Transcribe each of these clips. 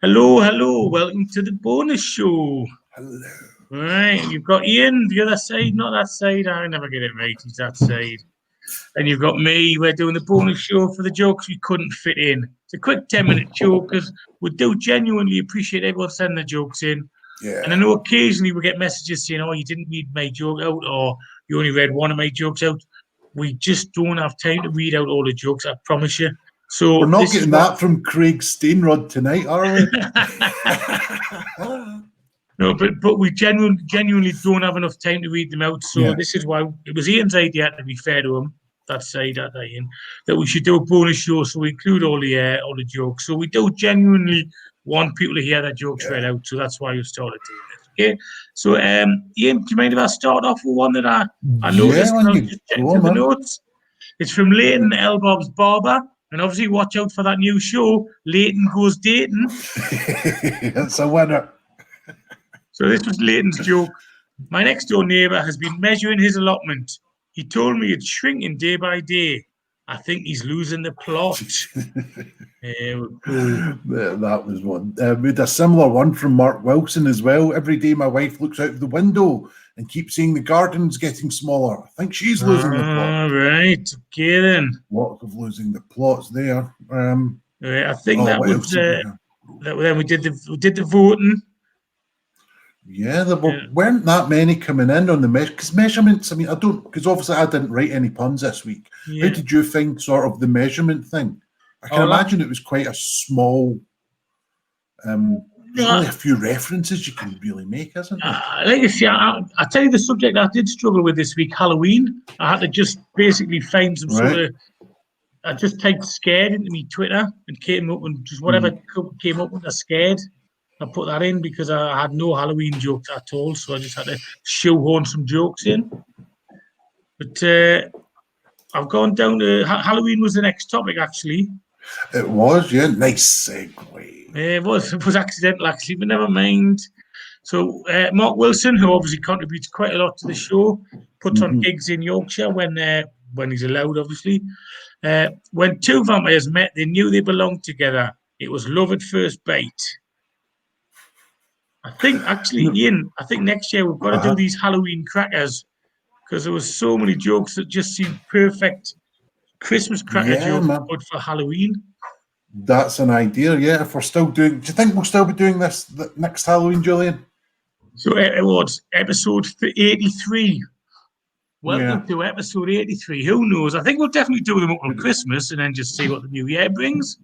Hello, hello. Welcome to the bonus show. Hello. Right, you've got Ian, the other side, not that side. I never get it right. He's that side. And you've got me. We're doing the bonus show for the jokes we couldn't fit in. It's a quick 10-minute show because we do genuinely appreciate everyone sending their jokes in. Yeah. And I know occasionally we get messages saying, "Oh, you didn't read my joke out," or "You only read one of my jokes out." We just don't have time to read out all the jokes, I promise you. So we're not getting that from Craig Steinrod tonight, are we? No, but we genuinely don't have enough time to read them out. So This is why it was Ian's idea, to be fair to him, that Ian, that we should do a bonus show so we include all the jokes. So we do genuinely want people to hear their jokes read out. So that's why we started doing it. Okay. So Ian, do you mind if I start off with one that I noticed? I was just checking through the notes. It's from Leighton Elbob's Barber. And obviously watch out for that new show, Leighton Goes Dating. That's a winner. So this was Leighton's joke. My next door neighbour has been measuring his allotment. He told me it's shrinking day by day. I think he's losing the plot. That was one. We had a similar one from Mark Wilson as well. Every day my wife looks out the window and keeps seeing the garden's getting smaller. I think she's losing the plot. Right, okay then. Lot of losing the plots there. I think that was. Then we did the voting. Yeah, there weren't that many coming in on the measurements. I mean, because obviously I didn't write any puns this week. Yeah. How did you find sort of the measurement thing? I can imagine it was quite a small. There's only a few references you can really make, isn't there? Like you see, I tell you the subject I did struggle with this week, Halloween. I had to just basically find some sort of. I just typed "scared" into me Twitter and came up and just whatever came up with a scared. I put that in because I had no Halloween jokes at all, so I just had to shoehorn some jokes in. But I've gone down to Halloween was the next topic, actually. It was, yeah. Nice segue. It was accidental, actually, but never mind. So Mark Wilson, who obviously contributes quite a lot to the show, puts on gigs in Yorkshire when he's allowed, obviously. When two vampires met, they knew they belonged together. It was love at first bite. I think, actually, Ian, next year we've got to do these Halloween crackers because there was so many jokes that just seemed perfect Christmas cracker jokes but for Halloween. That's an idea, yeah. If we're still doing, do you think we'll still be doing this next Halloween, Julian? So it was episode 83. Welcome to episode 83. Who knows? I think we'll definitely do them up on Christmas and then just see what the new year brings.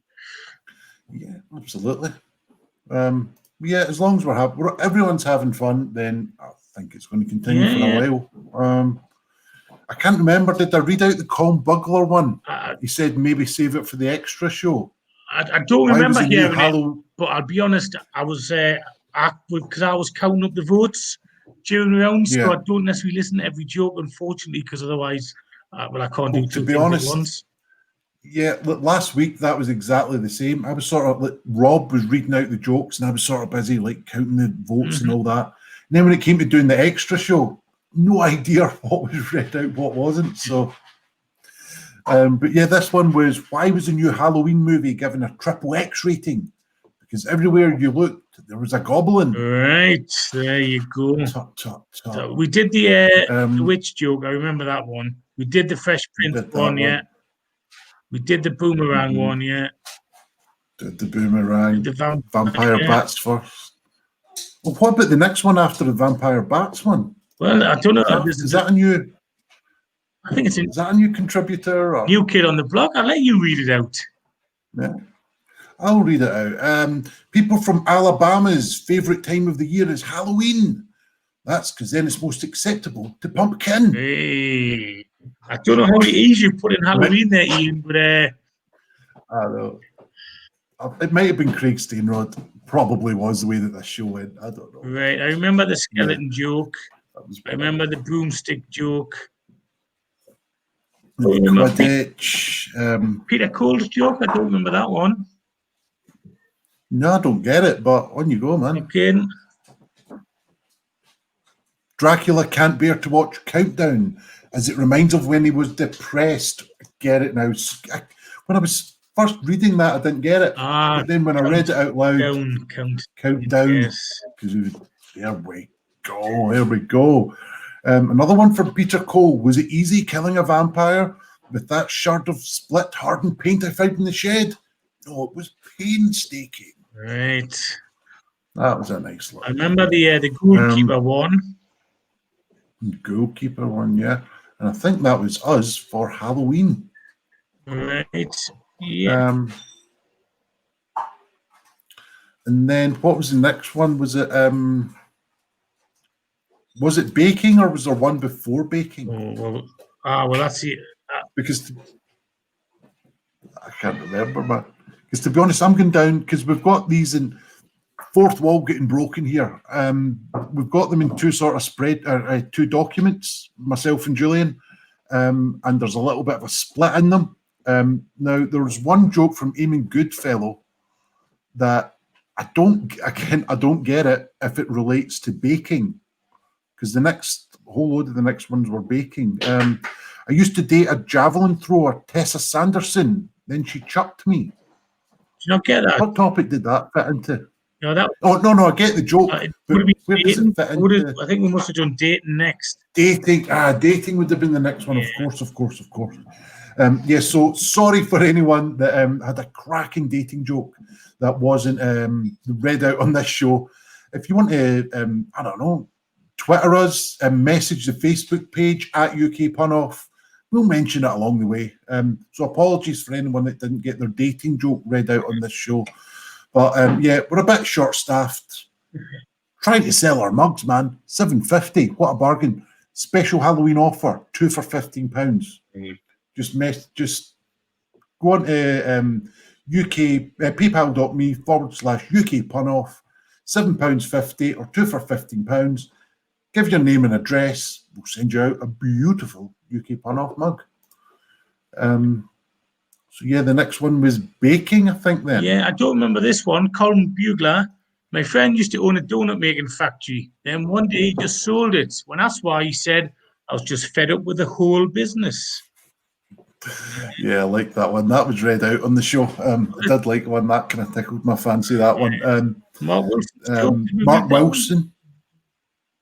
Yeah, absolutely. Yeah, as long as everyone's having fun, then I think it's going to continue for a while. I can't remember. Did I read out the Colm Bugler one? He said maybe save it for the extra show. I don't remember hearing it, but I'll be honest. I was because I was counting up the votes during the round, so I don't necessarily listen to every joke, unfortunately, because otherwise, I can't do two things at once. Yeah, last week that was exactly the same. I was sort of like Rob was reading out the jokes, and I was sort of busy like counting the votes and all that. And then when it came to doing the extra show, no idea what was read out, what wasn't. So, but yeah, this one was why was the new Halloween movie given a XXX rating? Because everywhere you looked, there was a goblin. Right, there you go. So we did the witch joke. I remember that one. We did the Fresh Prince one, yeah. We did the boomerang one, yeah. Did the boomerang. The vampire bats first. Well, what about the next one after the vampire bats one? Well, I don't know. Is that a new? I think it's is that a new contributor? Or? New kid on the block. I'll let you read it out. Yeah, I'll read it out. People from Alabama's favorite time of the year is Halloween. That's because then it's most acceptable to pumpkin. Hey. I don't know how many E's you put in Halloween there, Ian, but I know. It might have been Craig Steinrod. Probably was the way that the show went. I don't know. Right. I remember the skeleton joke. I remember the broomstick joke. Peter Cole's joke. I don't remember that one. No, I don't get it, but on you go, man. Okay. Dracula can't bear to watch Countdown as it reminds of when he was depressed. I get it now. When I was first reading that, I didn't get it. But then when I read it out loud, countdown, yes. There we go. There we go. Another one from Peter Cole. Was it easy killing a vampire with that shard of split hardened paint I found in the shed? No, it was painstaking. Right. That was a nice one. I remember the goalkeeper one. Goalkeeper one, yeah. And I think that was us for Halloween. Right. Yeah. And then what was the next one? Was it baking, or was there one before baking? Well, that's it. Because I can't remember, but because to be honest, I'm going down because we've got these in fourth wall getting broken here. We've got them in two sort of two documents, myself and Julian, and there's a little bit of a split in them. Now there was one joke from Eamon Goodfellow that I don't get it if it relates to baking, because the next whole load of the next ones were baking. I used to date a javelin thrower, Tessa Sanderson. Then she chucked me. Did you not get that? What topic did that fit into? No, that. Oh no, I get the joke. Where does it fit into? I think we must have done dating next. Dating would have been the next one. Yeah. Of course. Yeah. So sorry for anyone that had a cracking dating joke that wasn't read out on this show. If you want to, I don't know, Twitter us and message the Facebook page at UK Punoff. We'll mention it along the way. So apologies for anyone that didn't get their dating joke read out on this show. But yeah, we're a bit short-staffed. Trying to sell our mugs, man. $7.50. What a bargain. Special Halloween offer. 2 for £15. Just go on to paypal.me/UK Punoff. £7.50 or 2 for £15. Give your name and address. We'll send you out a beautiful UK Punoff mug. So yeah, the next one was baking, I think then. Yeah, I don't remember this one. Colin Bugler. My friend used to own a donut making factory. Then one day he just sold it. When asked why, he said, I was just fed up with the whole business. Yeah, I like that one. That was read out on the show. I did like one. That kind of tickled my fancy, that one. Mark Wilson. Mark Wilson.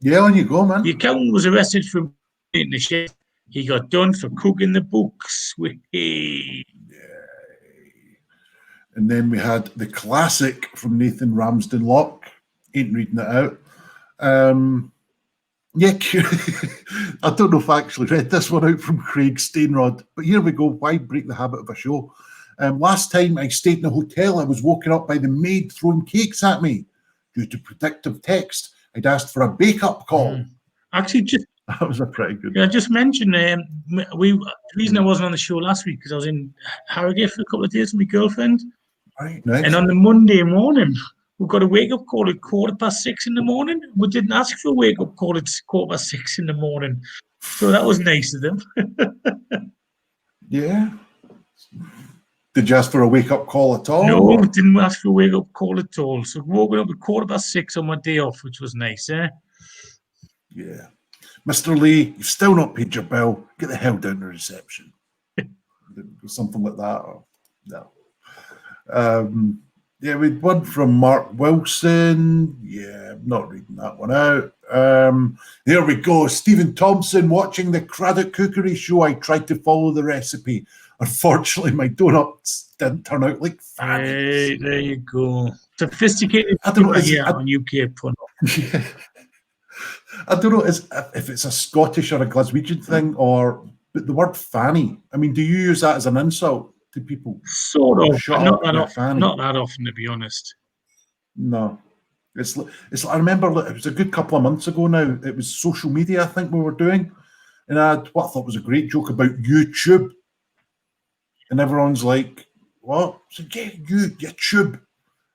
Yeah, on you go, man. The accountant was arrested for in the shed. He got done for cooking the books. Yay. And then we had the classic from Nathan Ramsden Locke. Ain't reading it out. Yeah, I don't know if I actually read this one out from Craig Stainrod, but here we go. Why break the habit of a show? Last time I stayed in a hotel, I was woken up by the maid throwing cakes at me. Due to predictive text, I'd asked for a bake-up call. Actually, that was a pretty good. Yeah, I just mentioned the reason I wasn't on the show last week because I was in Harrogate for a couple of days with my girlfriend. Right, nice. And on the Monday morning, we got a wake-up call at 6:15 in the morning. We didn't ask for a wake-up call at 6:15 in the morning. So that was nice of them. Yeah. Did you ask for a wake-up call at all? No, we didn't ask for a wake-up call at all. So we woke up at 6:15 on my day off, which was nice, eh? Yeah. Mr. Lee, you've still not paid your bill. Get the hell down to reception. Something like that. Or, no. Yeah, we had one from Mark Wilson. Yeah, I'm not reading that one out. There we go. Stephen Thompson watching the Craddock Cookery Show. I tried to follow the recipe. Unfortunately, my donuts didn't turn out like fannies. Hey, there you go. Sophisticated. I don't know. On UK Punoff. Yeah. I don't know if it's a Scottish or a Glaswegian thing, but the word fanny. I mean, do you use that as an insult to people? Sort of. Not that often, to be honest. No. It's. I remember it was a good couple of months ago now. It was social media, I think we were doing. And I had what I thought was a great joke about YouTube. And everyone's like, what? So yeah, YouTube.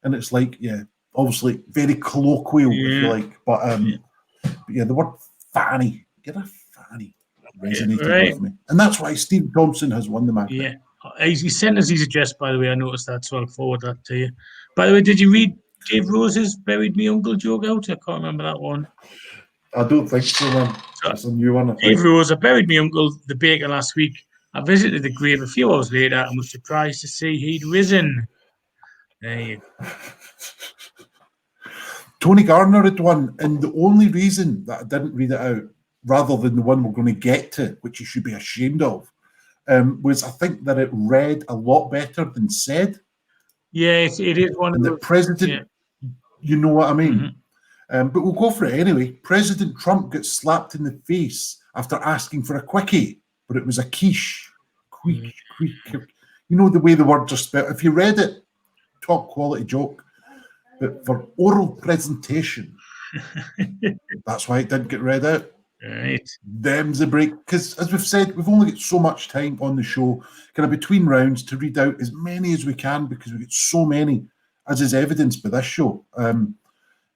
And it's like, yeah, obviously very colloquial, if you like. But yeah, the word fanny, get a fanny, resonated with me. And that's why Steve Thompson has won the match. Yeah. He sent us his address, by the way. I noticed that, so I'll forward that to you. By the way, did you read Dave Rose's Buried Me Uncle joke out? I can't remember that one. I don't think so, man. That's a new one. Dave Rose, I buried me uncle, the baker, last week. I visited the grave a few hours later and was surprised to see he'd risen. There you go. Tony Gardner had one, and the only reason that I didn't read it out, rather than the one we're going to get to, which you should be ashamed of, was I think that it read a lot better than said. Yeah, it is one and of the president, you know what I mean? Mm-hmm. But we'll go for it anyway. President Trump gets slapped in the face after asking for a quickie, but it was a quiche. You know the way the words are spelled. If you read it, top quality joke. But for oral presentation, that's why it didn't get read out. Right. Them's a break. Because as we've said, we've only got so much time on the show, kind of between rounds, to read out as many as we can, because we get so many, as is evidenced by this show. And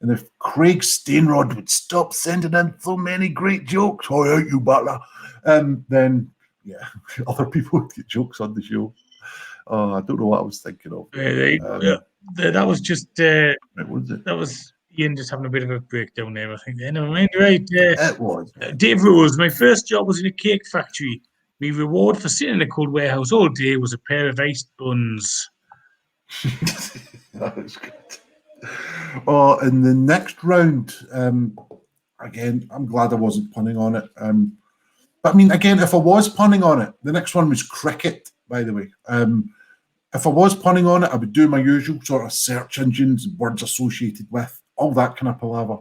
if Craig Stainrod would stop sending in so many great jokes, oh, out you butler, then, yeah, other people would get jokes on the show. I don't know what I was thinking of. That was just that was Ian just having a bit of a breakdown there, I think. Never mind. Right. It was. Dave Rose, my first job was in a cake factory. My reward for sitting in a cold warehouse all day was a pair of iced buns. That was good. In the next round, again, I'm glad I wasn't punning on it. But I mean, again, if I was punning on it, the next one was cricket, by the way. If I was punning on it, I would do my usual sort of search engines, words associated with, all that kind of palaver.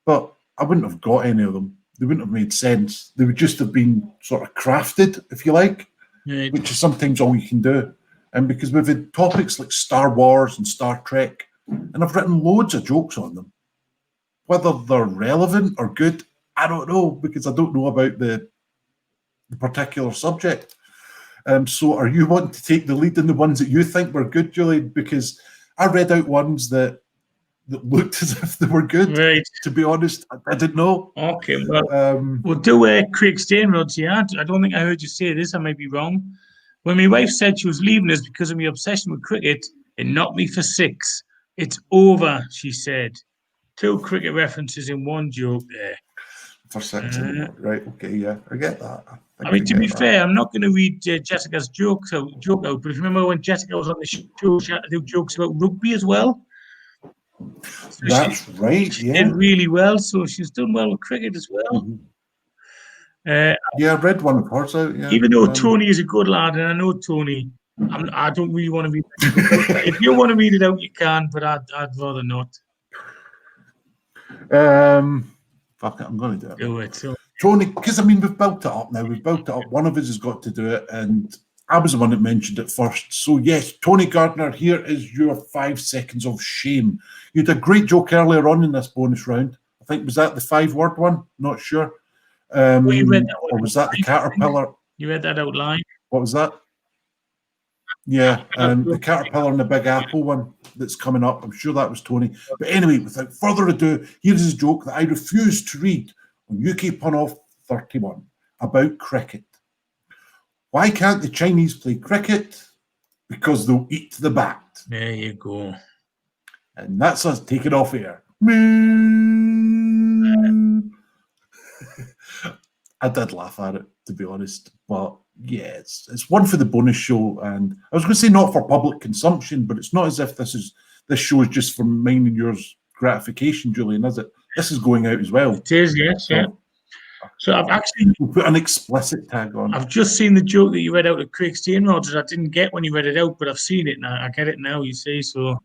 But I wouldn't have got any of them. They wouldn't have made sense. They would just have been sort of crafted, if you like, which is sometimes all you can do. And because we've had topics like Star Wars and Star Trek, and I've written loads of jokes on them. Whether they're relevant or good, I don't know, because I don't know about the particular subject. So are you wanting to take the lead in the ones that you think were good, Julian? Because I read out ones that looked as if they were good. Right. To be honest, I didn't know. Okay, well, we'll do Craig Stainrod's here. I don't think I heard you say this. I may be wrong. When my wife said she was leaving us because of my obsession with cricket, it knocked me for six. It's over, she said. 2 cricket references in one joke there. For six, right? Okay, yeah, I get that. I mean, to be fair, I'm not going to read Jessica's joke out, but if you remember when Jessica was on the show, she had to do jokes about rugby as well. So that's right. She did really well, so she's done well with cricket as well. Mm-hmm. Yeah, I read one of hers out. Yeah, even though Tony is a good lad, and I know Tony, I don't really want to read it. If you want to read it out, you can, but I'd rather not. Fuck it, I'm going to do it. Do it. So. Tony, because I mean, we've built it up now. We've built it up. One of us has got to do it, and I was the one that mentioned it first. So yes, Tony Gardner, here is your 5 seconds of shame. You had a great joke earlier on in this bonus round. I think, was that the 5-word one? Not sure. You read that or was that the caterpillar? You read that out loud. What was that? Yeah, the caterpillar and the big apple one that's coming up. I'm sure that was Tony. But anyway, without further ado, here's a joke that I refuse to read on UK Pun Off 31 about cricket. Why can't the Chinese play cricket? Because they'll eat the bat. There you go. And that's us taking off air. I did laugh at it, to be honest. But yeah, it's one for the bonus show. And I was going to say not for public consumption, but it's not as if this show is just for mine and yours gratification, Julian, is it? This is going out as well. It is, yes, yeah. So I've actually put an explicit tag on. I've just seen the joke that you read out of Craig Stainrod that I didn't get when you read it out, but I've seen it now. I get it now, you see. So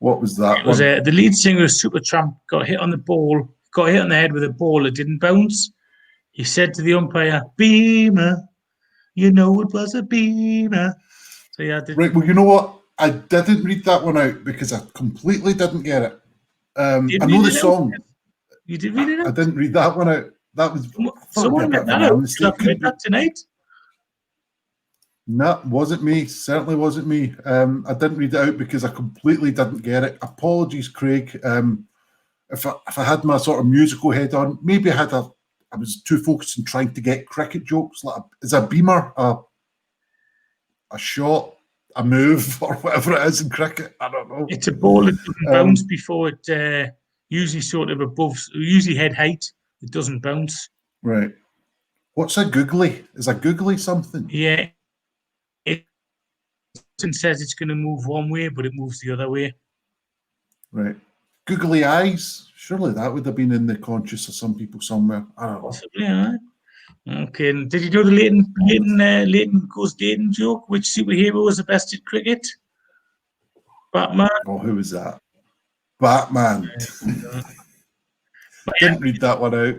what was that? It was the lead singer of Supertramp got hit on the head with a ball that didn't bounce. He said to the umpire, "Beamer, you know it was a beamer." So yeah, right. Well, you know what? I didn't read that one out because I completely didn't get it. I know the song. You did read it out? I didn't read that one out. That was someone read that out. Read that tonight? No, wasn't me. Certainly wasn't me. I didn't read it out because I completely didn't get it. Apologies, Craig. If I had my sort of musical head on, maybe I was too focused on trying to get cricket jokes. Like, is a beamer a shot, a move, or whatever it is in cricket? I don't know. It's a ball that doesn't bounce before it. Usually sort of usually head height. It doesn't bounce. Right. What's a googly? Is a googly something? Yeah, it says it's going to move one way, but it moves the other way. Right. Googly eyes. Surely that would have been in the conscious of some people somewhere. I don't know. Possibly, huh? Okay. And did you know the Leighton goes dating joke? Which superhero was the best at cricket? Batman. Oh, who was that? Batman. Didn't read that one out.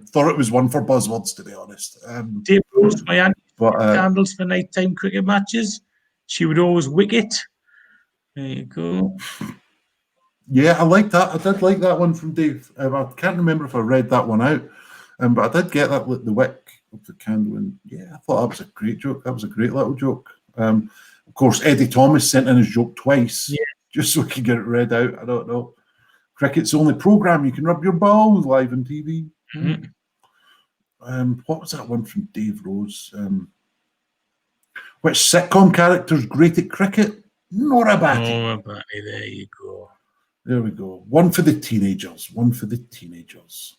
Thought it was one for buzzwords, to be honest. Dave Rose, my aunt, but candles for nighttime cricket matches. She would always wicket. There you go. Yeah, I like that. I did like that one from Dave. I can't remember if I read that one out, but I did get that, the wick of the candle. And yeah, I thought that was a great joke. That was a great little joke. Of course, Eddie Thomas sent in his joke twice, just so we could get it read out. I don't know. Cricket's the only programme you can rub your balls live on TV. Mm-hmm. What was that one from Dave Rose? Which sitcom character's great at cricket? Nora Batty. Nora Batty, there you go. There we go. One for the teenagers. One for the teenagers.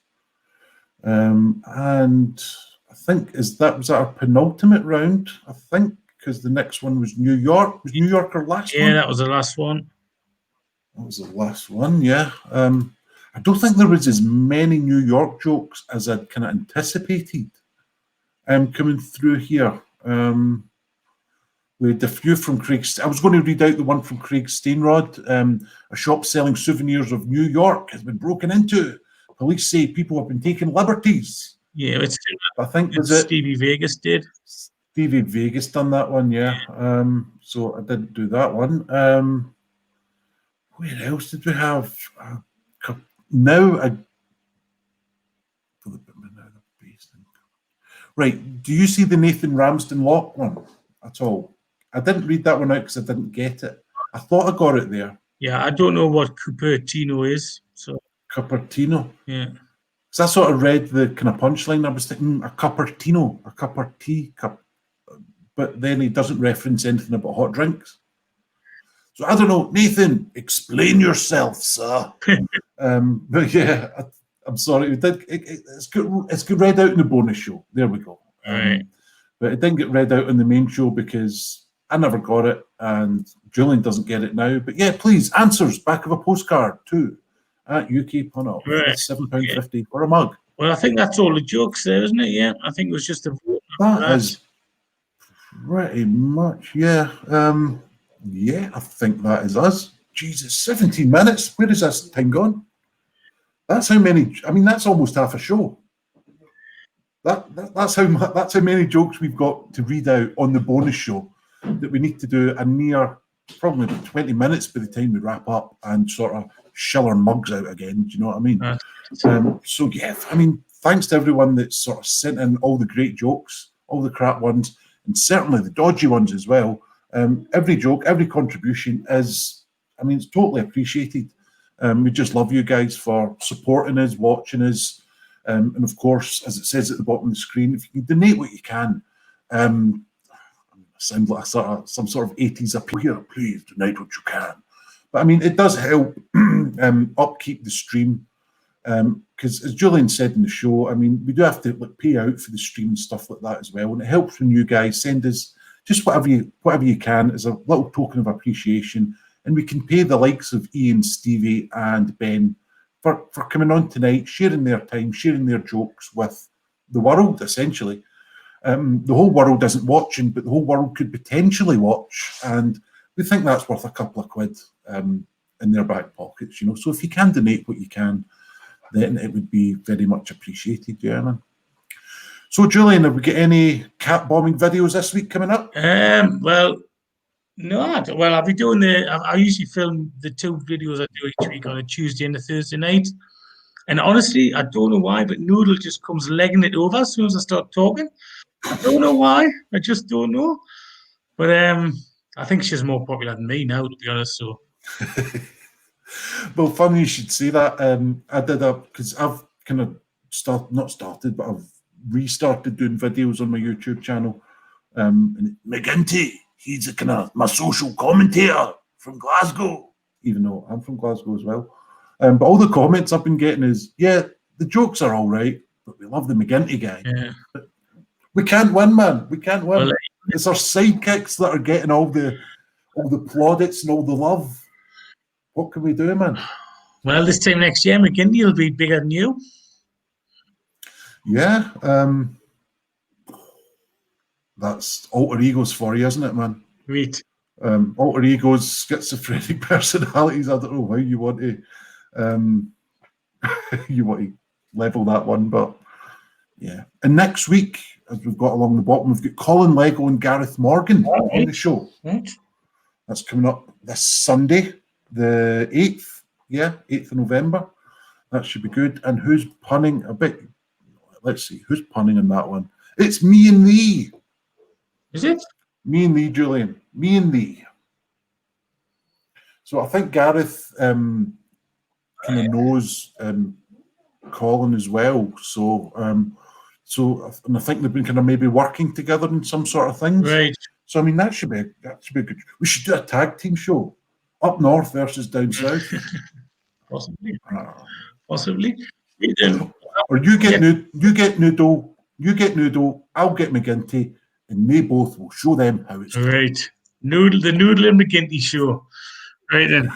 And I think was that our penultimate round? I think, because the next one was New York. Was New York our last one? Yeah, that was the last one. That was the last one, yeah. I don't think there was as many New York jokes as I'd kind of anticipated coming through here. We had a few from Craig. I was going to read out the one from Craig Steinrod. A shop selling souvenirs of New York has been broken into. Police say people have been taking liberties. Yeah, it's. I think it's Stevie Vegas did. Stevie Vegas done that one, yeah. So I didn't do that one. Where else did we have? Right. Do you see the Nathan Ramsden Lock one at all? I didn't read that one out because I didn't get it. I thought I got it there. Yeah, I don't know what Cupertino is. So Cupertino. Yeah. Because I sort of read the kind of punchline. I was thinking a Cupertino, a cup of tea, but then he doesn't reference anything about hot drinks. So I don't know, Nathan. Explain yourself, sir. But yeah, I'm sorry. It's good read out in the bonus show. There we go. Right. But it didn't get read out in the main show because I never got it, and Julian doesn't get it now. But yeah, please, answers back of a postcard too at UK Pun-Up. Right. £7.50 for a mug. Well, I think that's all the jokes there, isn't it? Yeah, I think it was just a vote. That is pretty much, yeah. Yeah, I think that is us. Jesus, 17 minutes. Where is this time gone? That's how many. I mean, that's almost half a show. That's how many jokes we've got to read out on the bonus show that we need to do a near probably about 20 minutes by the time we wrap up and sort of shill our mugs out again. Do you know what I mean? So yeah, I mean, thanks to everyone that's sort of sent in all the great jokes, all the crap ones, and certainly the dodgy ones as well. Every joke, every contribution is, I mean, it's totally appreciated. We just love you guys for supporting us, watching us. And of course, as it says at the bottom of the screen, if you can donate what you can, I sound like some sort of 80s appeal here, please donate what you can. But I mean, it does help upkeep the stream. Because as Julian said in the show, I mean, we do have to pay out for the stream and stuff like that as well. And it helps when you guys send us just whatever you can as a little token of appreciation. And we can pay the likes of Ian, Stevie and Ben for coming on tonight, sharing their time, sharing their jokes with the world, essentially. The whole world isn't watching, but the whole world could potentially watch. And we think that's worth a couple of quid in their back pockets, you know. So if you can donate what you can, then it would be very much appreciated, yeah, man. So, Julian, have we got any cat bombing videos this week coming up? Well, no. Well, I'll be doing I usually film the 2 videos I do each week on a Tuesday and a Thursday night. And honestly, I don't know why, but Noodle just comes legging it over as soon as I start talking. I don't know why. I just don't know. But I think she's more popular than me now, to be honest. So. Well, funny you should say that. I did because I've kind of not started, but I've restarted doing videos on my YouTube channel. And McGinty, he's a kind of my social commentator from Glasgow, even though I'm from Glasgow as well. But all the comments I've been getting is, yeah, the jokes are all right, but we love the McGinty guy. Yeah. We can't win, man. We can't win. Well, It's our sidekicks that are getting all the plaudits and all the love. What can we do, man? well, this time next year, McGinty will be bigger than you. Yeah. That's alter egos for you, isn't it, man? Right. Alter egos, schizophrenic personalities. I don't know how you want to level that one, but yeah. And next week, as we've got along the bottom, we've got Colin Lego and Gareth Morgan on the show. Right. That's coming up this Sunday, the 8th. Yeah, 8th of November. That should be good. And who's punning a bit? Let's see, who's punning in that one? It's me and thee. Is it? Me and thee, Julian. Me and thee. So I think Gareth kind of knows Colin as well. So and I think they've been kind of maybe working together in some sort of things. Right. So I mean that should be good. We should do a tag team show. Up north versus down south. Possibly. Ah. Possibly. Or you get Noodle, I'll get McGinty, and they both will show them how it's done. Right. The Noodle and McGinty show. Right then.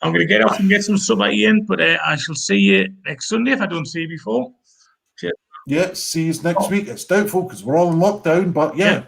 I'm going to get off and get some supper, Ian, but I shall see you next Sunday if I don't see you before. Yeah, see you next week. It's doubtful because we're all in lockdown, but yeah.